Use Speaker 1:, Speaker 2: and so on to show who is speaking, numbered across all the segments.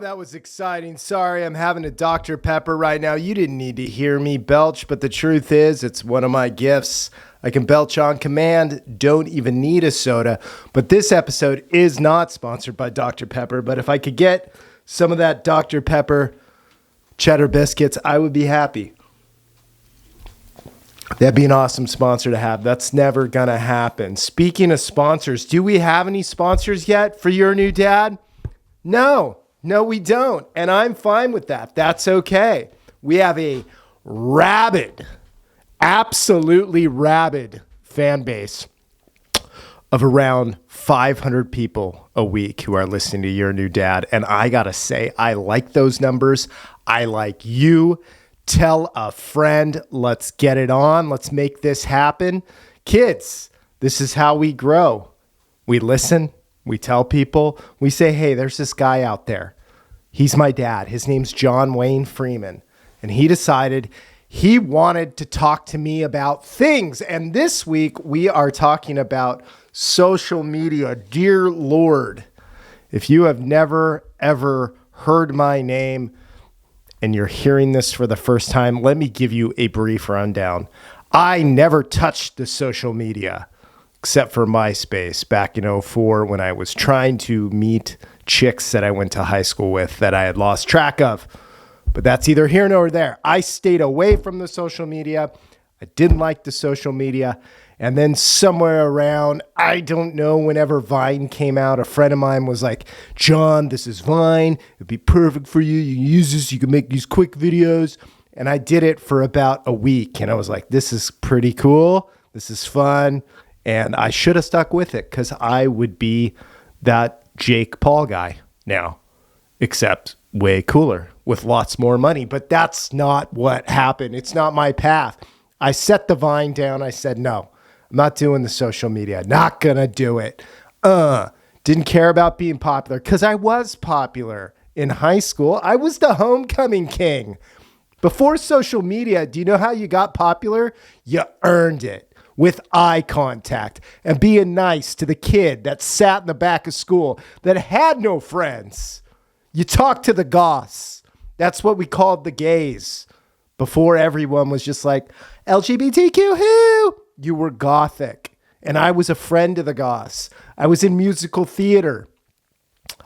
Speaker 1: that was exciting. Sorry, I'm having a Dr. Pepper right now. You didn't need to hear me belch, but the truth is, it's one of my gifts. I can belch on command, don't even need a soda. But this episode is not sponsored by Dr. Pepper, but if I could get some of that Dr. Pepper cheddar biscuits, I would be happy. That'd be an awesome sponsor to have. That's never going to happen. Speaking of sponsors, do we have any sponsors yet for Your New Dad? No, we don't. And I'm fine with that. That's okay. We have a absolutely rabid fan base of around 500 people a week who are listening to Your New Dad. And I got to say, I like those numbers. I like you. Tell a friend. Let's get it on. Let's make this happen. Kids, this is how we grow. We listen. We tell people. We say, hey, there's this guy out there. He's my dad. His name's John Wayne Freeman. And he decided he wanted to talk to me about things. And this week, we are talking about social media. Dear Lord, if you have never, ever heard my name, and you're hearing this for the first time, let me give you a brief rundown. I never touched the social media except for MySpace back in 2004 when I was trying to meet chicks that I went to high school with that I had lost track of. But that's either here nor there. I stayed away from the social media. I didn't like the social media. And then somewhere around, I don't know, whenever Vine came out, a friend of mine was like, John, this is Vine. It'd be perfect for you. You can use this. You can make these quick videos. And I did it for about a week. And I was like, this is pretty cool. This is fun. And I should have stuck with it because I would be that Jake Paul guy now, except way cooler with lots more money. But that's not what happened. It's not my path. I set the Vine down. I said, no. I'm not doing the social media. Not going to do it. Didn't care about being popular because I was popular in high school. I was the homecoming king. Before social media, do you know how you got popular? You earned it with eye contact and being nice to the kid that sat in the back of school that had no friends. You talked to the goths. That's what we called the gays. Before everyone was just like, LGBTQ, who? You were gothic, and I was a friend of the goths. I was in musical theater.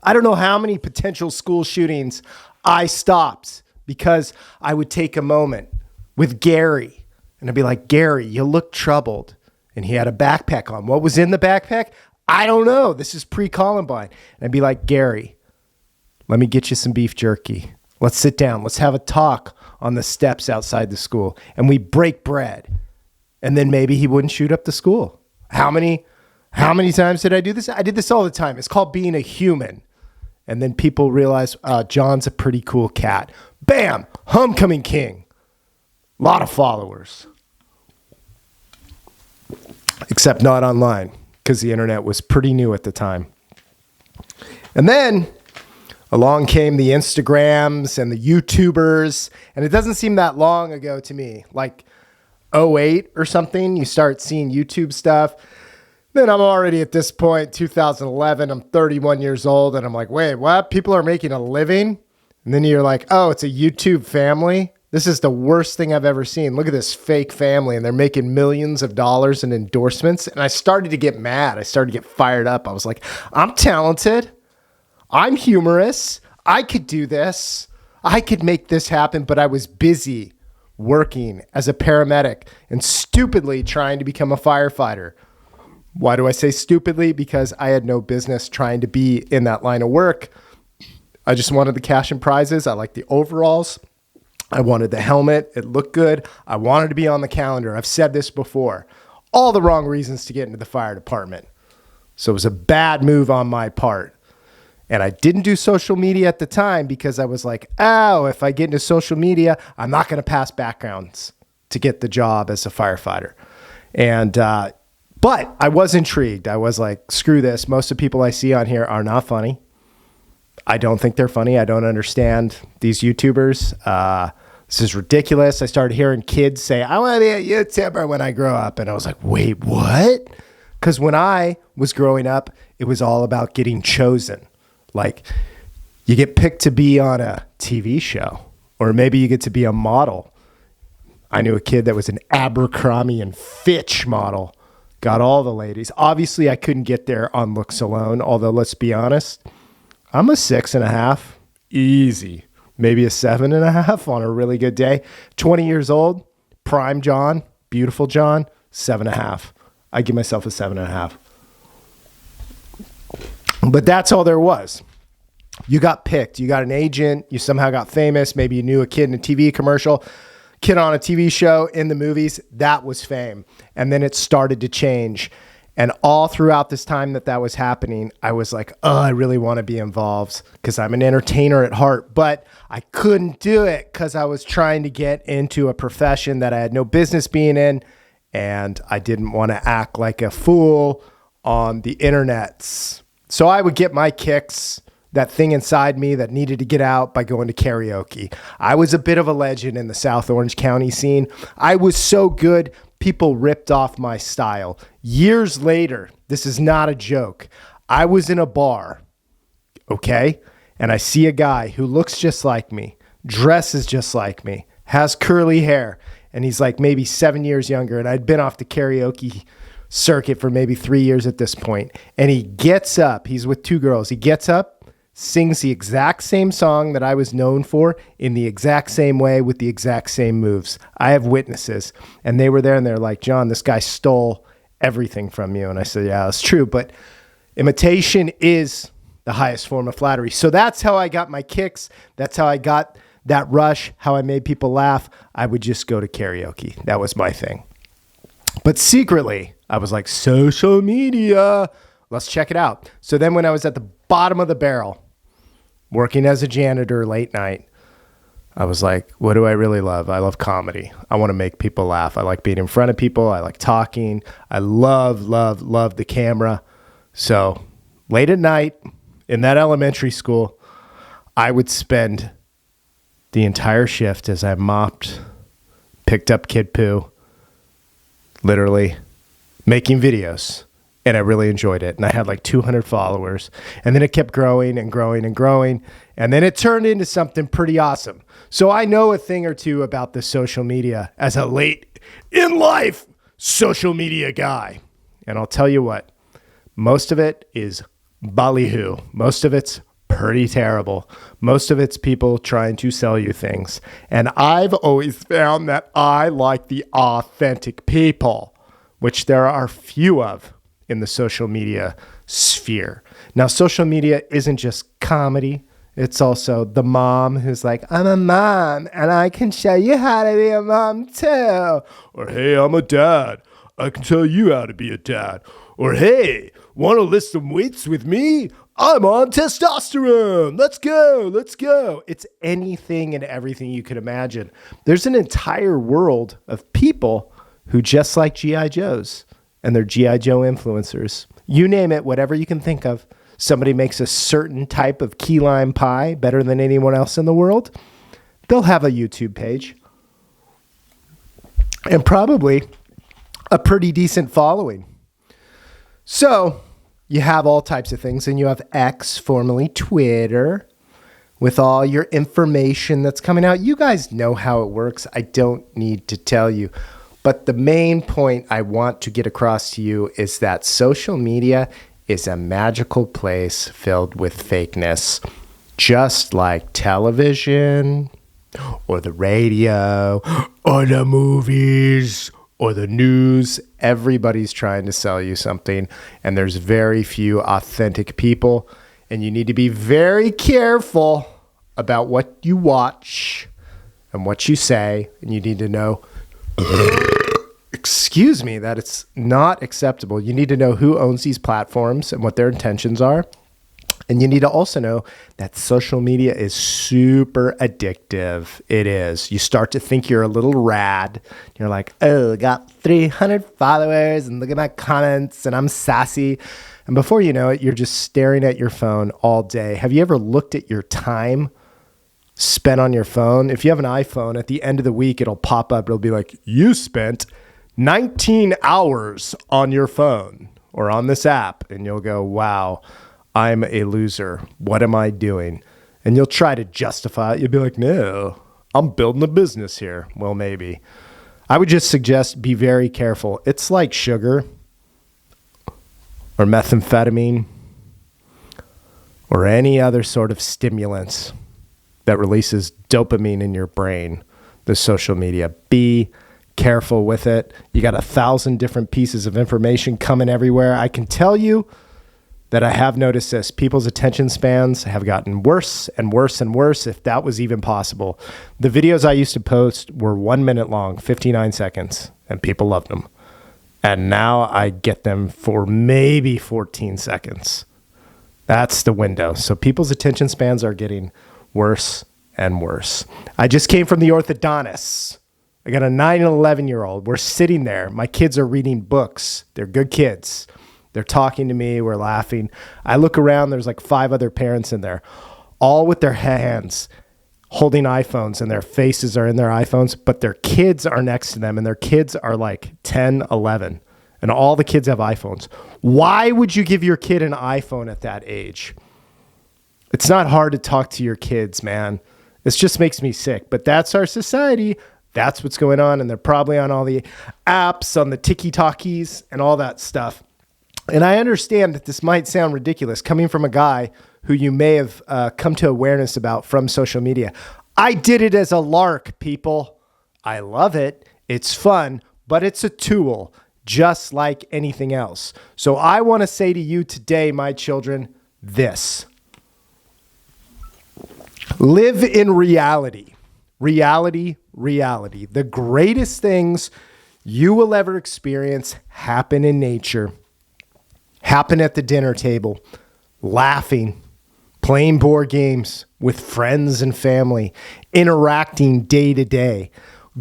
Speaker 1: I don't know how many potential school shootings I stopped because I would take a moment with Gary, and I'd be like, Gary, you look troubled. And he had a backpack on. What was in the backpack? I don't know. This is pre-Columbine. And I'd be like, Gary, let me get you some beef jerky. Let's sit down. Let's have a talk on the steps outside the school. And we break bread. And then maybe he wouldn't shoot up the school. How many times did I do this? I did this all the time. It's called being a human. And then people realize, John's a pretty cool cat. Bam! Homecoming king. A lot of followers. Except not online, because the internet was pretty new at the time. And then along came the Instagrams and the YouTubers. And it doesn't seem that long ago to me. Like '08 or something, you start seeing YouTube stuff. Then I'm already at this point, 2011, I'm 31 years old, and I'm like, wait, what? People are making a living? And then you're like, oh, it's a YouTube family? This is the worst thing I've ever seen. Look at this fake family, and they're making millions of dollars in endorsements. And I started to get mad. I started to get fired up. I was like, I'm talented. I'm humorous. I could do this. I could make this happen, but I was busy working as a paramedic and stupidly trying to become a firefighter. Why do I say stupidly? Because I had no business trying to be in that line of work. I just wanted the cash and prizes. I liked the overalls. I wanted the helmet. It looked good. I wanted to be on the calendar. I've said this before. All the wrong reasons to get into the fire department. So it was a bad move on my part. And I didn't do social media at the time because I was like, oh, if I get into social media, I'm not going to pass backgrounds to get the job as a firefighter. And, but I was intrigued. I was like, screw this. Most of the people I see on here are not funny. I don't think they're funny. I don't understand these YouTubers. This is ridiculous. I started hearing kids say, I want to be a YouTuber when I grow up. And I was like, wait, what? Because when I was growing up, it was all about getting chosen. Like, You get picked to be on a TV show, or maybe you get to be a model. I knew a kid that was an Abercrombie and Fitch model, got all the ladies. Obviously, I couldn't get there on looks alone, although let's be honest, I'm a 6.5, easy. Maybe a 7.5 on a really good day. 20 years old, prime John, beautiful John, 7.5. I give myself a 7.5. But that's all there was. You got picked. You got an agent. You somehow got famous. Maybe you knew a kid in a TV commercial, kid on a TV show, in the movies. That was fame. And then it started to change. And all throughout this time that was happening, I was like, oh, I really want to be involved because I'm an entertainer at heart. But I couldn't do it because I was trying to get into a profession that I had no business being in. And I didn't want to act like a fool on the internets. So I would get my kicks, that thing inside me that needed to get out, by going to karaoke. I was a bit of a legend in the South Orange County scene. I was so good, people ripped off my style. Years later, this is not a joke, I was in a bar, okay? And I see a guy who looks just like me, dresses just like me, has curly hair, and he's like maybe 7 years younger. And I'd been off the karaoke circuit for maybe 3 years at this point. And he gets up, he's with two girls. He gets up, sings the exact same song that I was known for in the exact same way with the exact same moves. I have witnesses. And they were there and they're like, John, this guy stole everything from you. And I said, yeah, that's true. But imitation is the highest form of flattery. So that's how I got my kicks. That's how I got that rush, how I made people laugh. I would just go to karaoke. That was my thing. But secretly, I was like, social media, let's check it out. So then when I was at the bottom of the barrel, working as a janitor late night, I was like, what do I really love? I love comedy. I want to make people laugh. I like being in front of people. I like talking. I love the camera. So late at night in that elementary school, I would spend the entire shift as I mopped, picked up kid poo, literally making videos. And I really enjoyed it. And I had like 200 followers. And then it kept growing and growing and growing. And then it turned into something pretty awesome. So I know a thing or two about the social media as a late in life social media guy. And I'll tell you what, most of it is ballyhoo. Most of it's pretty terrible. Most of it's people trying to sell you things. And I've always found that I like the authentic people, which there are few of in the social media sphere. Now, social media isn't just comedy. It's also the mom who's like, I'm a mom and I can show you how to be a mom too. Or, hey, I'm a dad. I can tell you how to be a dad. Or, hey, want to lift some weights with me? I'm on testosterone. Let's go. Let's go. It's anything and everything you could imagine. There's an entire world of people who just like G.I. Joes, and they're G.I. Joe influencers. You name it, whatever you can think of. Somebody makes a certain type of key lime pie better than anyone else in the world. They'll have a YouTube page and probably a pretty decent following. So you have all types of things, and you have X, formerly Twitter, with all your information that's coming out. You guys know how it works. I don't need to tell you. But the main point I want to get across to you is that social media is a magical place filled with fakeness, just like television or the radio or the movies or the news. Everybody's trying to sell you something, and there's very few authentic people, and you need to be very careful about what you watch and what you say, and you need to know excuse me, that it's not acceptable. You need to know who owns these platforms and what their intentions are. And you need to also know that social media is super addictive. It is. You start to think you're a little rad. You're like, oh, I got 300 followers and look at my comments and I'm sassy. And before you know it, you're just staring at your phone all day. Have you ever looked at your time spent on your phone? If you have an iPhone, at the end of the week, it'll pop up. It'll be like, you spent 19 hours on your phone or on this app. And you'll go, wow, I'm a loser. What am I doing? And you'll try to justify it. You'll be like, no, I'm building a business here. Well, maybe. I would just suggest be very careful. It's like sugar or methamphetamine or any other sort of stimulants that releases dopamine in your brain, the social media. Be careful with it. You got 1,000 different pieces of information coming everywhere. I can tell you that I have noticed this. People's attention spans have gotten worse and worse and worse, if that was even possible. The videos I used to post were 1 minute long, 59 seconds, and people loved them. And now I get them for maybe 14 seconds. That's the window. So people's attention spans are getting worse and worse. I just came from the orthodontist. I got a 9 and 11-year-old. We're sitting there. My kids are reading books. They're good kids. They're talking to me. We're laughing. I look around. There's like 5 other parents in there, all with their hands holding iPhones, and their faces are in their iPhones, but their kids are next to them, and their kids are like 10, 11, and all the kids have iPhones. Why would you give your kid an iPhone at that age? It's not hard to talk to your kids, man. This just makes me sick, but that's our society. That's what's going on, and they're probably on all the apps, on the TikTokies, and all that stuff. And I understand that this might sound ridiculous coming from a guy who you may have come to awareness about from social media. I did it as a lark, people. I love it. It's fun, but it's a tool just like anything else. So I want to say to you today, my children, this. Live in reality. Reality, reality. The greatest things you will ever experience happen in nature. Happen at the dinner table, laughing, playing board games with friends and family, interacting day to day.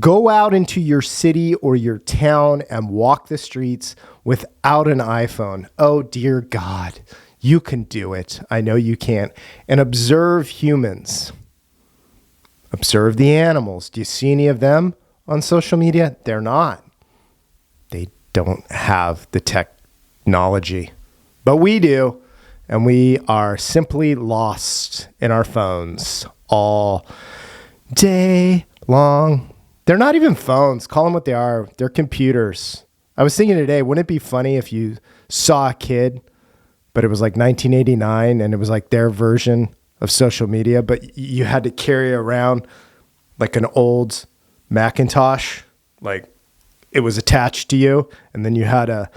Speaker 1: Go out into your city or your town and walk the streets without an iPhone. Oh, dear God, you can do it. I know you can. And observe humans. Observe the animals. Do you see any of them on social media? They're not. They don't have the technology. But we do, and we are simply lost in our phones all day long. They're not even phones. Call them what they are. They're computers. I was thinking today, wouldn't it be funny if you saw a kid, but it was like 1989, and it was like their version of social media, but you had to carry around like an old Macintosh, like it was attached to you, and then you had a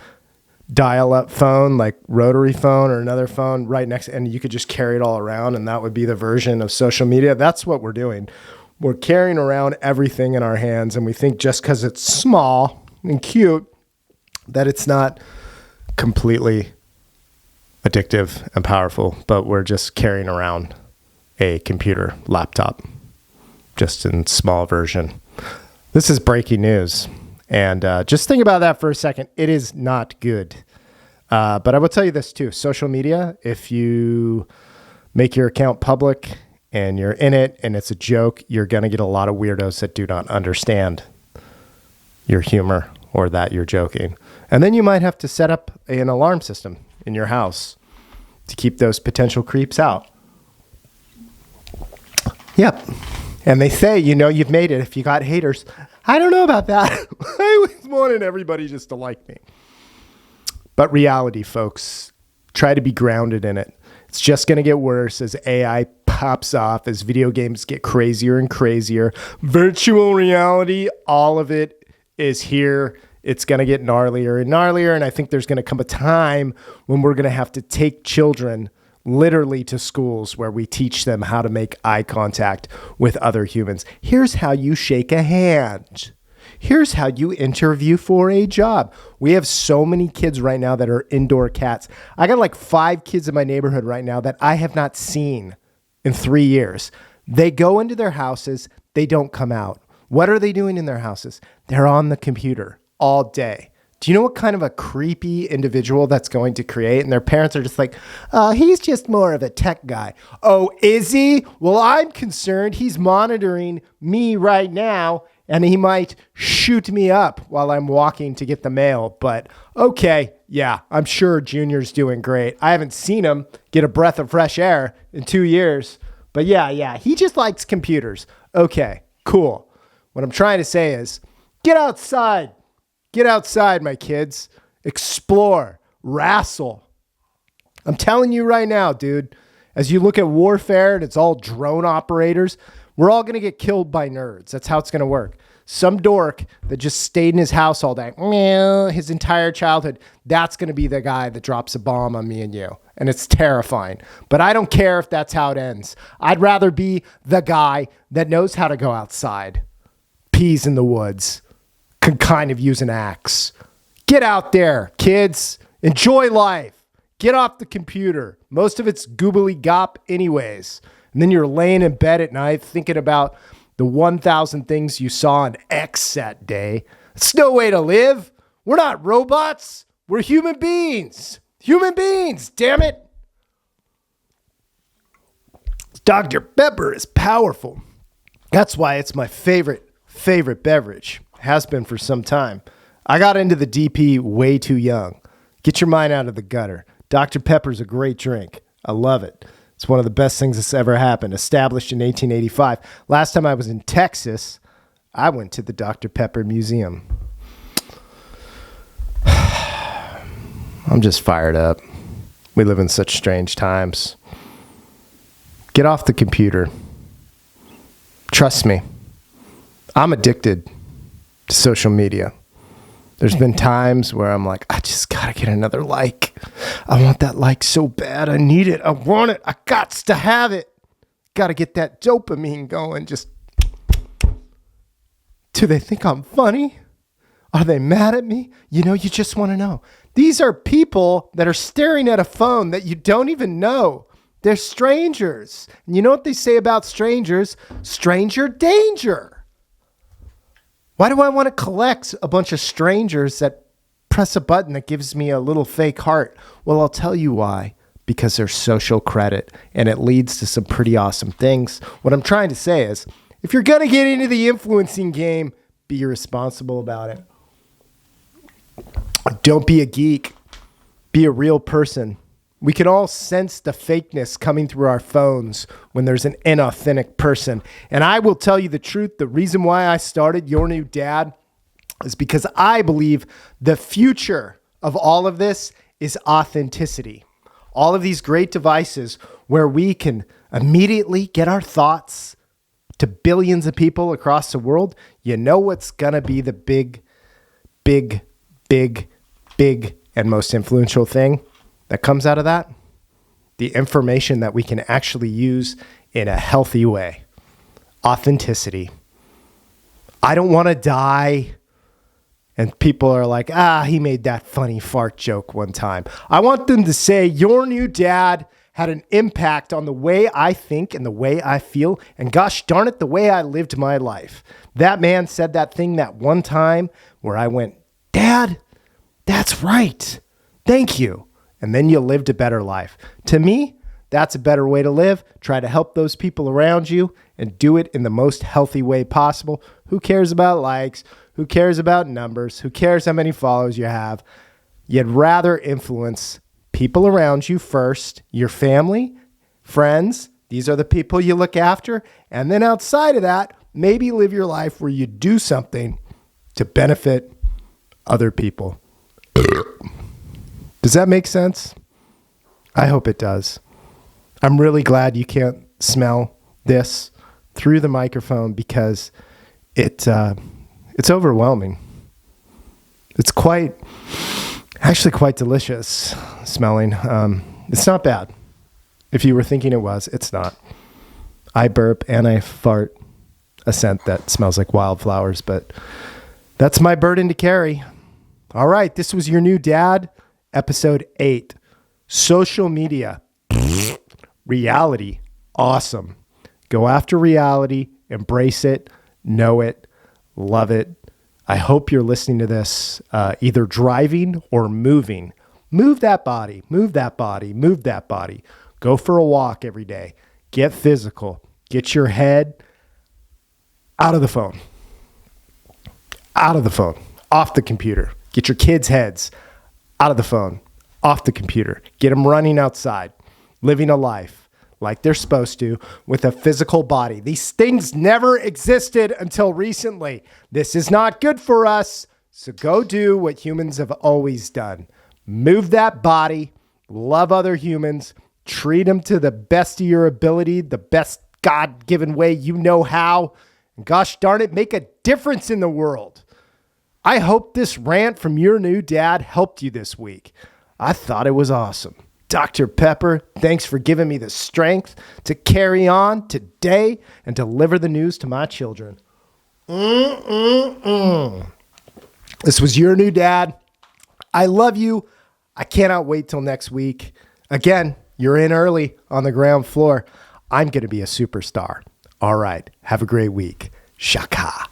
Speaker 1: dial-up phone, like rotary phone or another phone right next, and you could just carry it all around, and that would be the version of social media. That's what we're doing. We're carrying around everything in our hands, and we think just because it's small and cute that it's not completely addictive and powerful, but we're just carrying around a computer, laptop, just in small version. This is breaking news. And just think about that for a second. It is not good. But I will tell you this too. Social media, if you make your account public and you're in it and it's a joke, you're going to get a lot of weirdos that do not understand your humor or that you're joking. And then you might have to set up an alarm system in your house to keep those potential creeps out. Yep. And they say, you know, you've made it if you got haters. I don't know about that. I always wanted everybody just to like me. But reality, folks, try to be grounded in it. It's just going to get worse as AI pops off, as video games get crazier and crazier. Virtual reality, all of it is here. It's going to get gnarlier and gnarlier. And I think there's going to come a time when we're going to have to take children literally to schools where we teach them how to make eye contact with other humans. Here's how you shake a hand. Here's how you interview for a job. We have so many kids right now that are indoor cats. I got like 5 kids in my neighborhood right now that I have not seen in 3 years. They go into their houses. They don't come out. What are they doing in their houses? They're on the computer all day. Do you know what kind of a creepy individual that's going to create? And their parents are just like, he's just more of a tech guy. Oh, is he? Well, I'm concerned he's monitoring me right now, and he might shoot me up while I'm walking to get the mail. But okay, yeah, I'm sure Junior's doing great. I haven't seen him get a breath of fresh air in 2 years, But yeah, he just likes computers. Okay, cool. What I'm trying to say is get outside. Get outside, my kids. Explore. Wrestle. I'm telling you right now, dude, as you look at warfare and it's all drone operators, we're all going to get killed by nerds. That's how it's going to work. Some dork that just stayed in his house all day, his entire childhood, that's going to be the guy that drops a bomb on me and you. And it's terrifying. But I don't care if that's how it ends. I'd rather be the guy that knows how to go outside, peas in the woods, can kind of use an axe. Get out there, kids. Enjoy life. Get off the computer. Most of it's goobly gop anyways. And then you're laying in bed at night thinking about the 1,000 things you saw on X that day. It's no way to live. We're not robots. We're human beings. Human beings, damn it. Dr. Pepper is powerful. That's why it's my favorite beverage. Has been for some time. I got into the DP way too young. Get your mind out of the gutter. Dr. Pepper's a great drink. I love it. It's one of the best things that's ever happened. Established in 1885. Last time I was in Texas, I went to the Dr. Pepper Museum. I'm just fired up. We live in such strange times. Get off the computer. Trust me. I'm addicted to social media. There's been times where I'm like, I just gotta get another like. I want that like so bad. I need it. I want it. I gots to have it. Gotta get that dopamine going. Just, do they think I'm funny? Are they mad at me? You just want to know. These are people that are staring at a phone that you don't even know. They're strangers. And you know what they say about strangers? Stranger danger. Why do I want to collect a bunch of strangers that press a button that gives me a little fake heart? Well, I'll tell you why. Because there's social credit, and it leads to some pretty awesome things. What I'm trying to say is, if you're going to get into the influencing game, be responsible about it. Don't be a geek. Be a real person. We can all sense the fakeness coming through our phones when there's an inauthentic person. And I will tell you the truth. The reason why I started Your New Dad is because I believe the future of all of this is authenticity. All of these great devices where we can immediately get our thoughts to billions of people across the world. You know what's going to be the big, and most influential thing that comes out of that? The information that we can actually use in a healthy way. Authenticity. I don't want to die and people are like, he made that funny fart joke one time. I want them to say, Your New Dad had an impact on the way I think and the way I feel, and gosh darn it, the way I lived my life. That man said that thing that one time where I went, Dad, that's right. Thank you. And then you lived a better life. To me, that's a better way to live. Try to help those people around you and do it in the most healthy way possible. Who cares about likes? Who cares about numbers? Who cares how many followers you have? You'd rather influence people around you first, your family, friends. These are the people you look after. And then outside of that, maybe live your life where you do something to benefit other people. Does that make sense? I hope it does. I'm really glad you can't smell this through the microphone because it's overwhelming. It's actually quite delicious smelling. It's not bad. If you were thinking it was, it's not. I burp and I fart a scent that smells like wildflowers, but that's my burden to carry. All right, this was Your New Dad, episode 8. Social media. Reality. Awesome. Go after reality. Embrace it. Know it. Love it. I hope you're listening to this either driving or moving. Move that body. Move that body. Move that body. Go for a walk every day. Get physical. Get your head out of the phone. Out of the phone. Off the computer. Get your kids' heads out of the phone. Off the computer. Get them running outside. Living a life. like they're supposed to with a physical body. These things never existed until recently. This is not good for us. So go do what humans have always done. Move that body, love other humans, treat them to the best of your ability, the best God-given way you know how. And gosh darn it, make a difference in the world. I hope this rant from your new dad helped you this week. I thought it was awesome. Dr. Pepper, thanks for giving me the strength to carry on today and deliver the news to my children. This was your new dad. I love you. I cannot wait till next week. Again, you're in early on the ground floor. I'm going to be a superstar. All right. Have a great week. Shaka.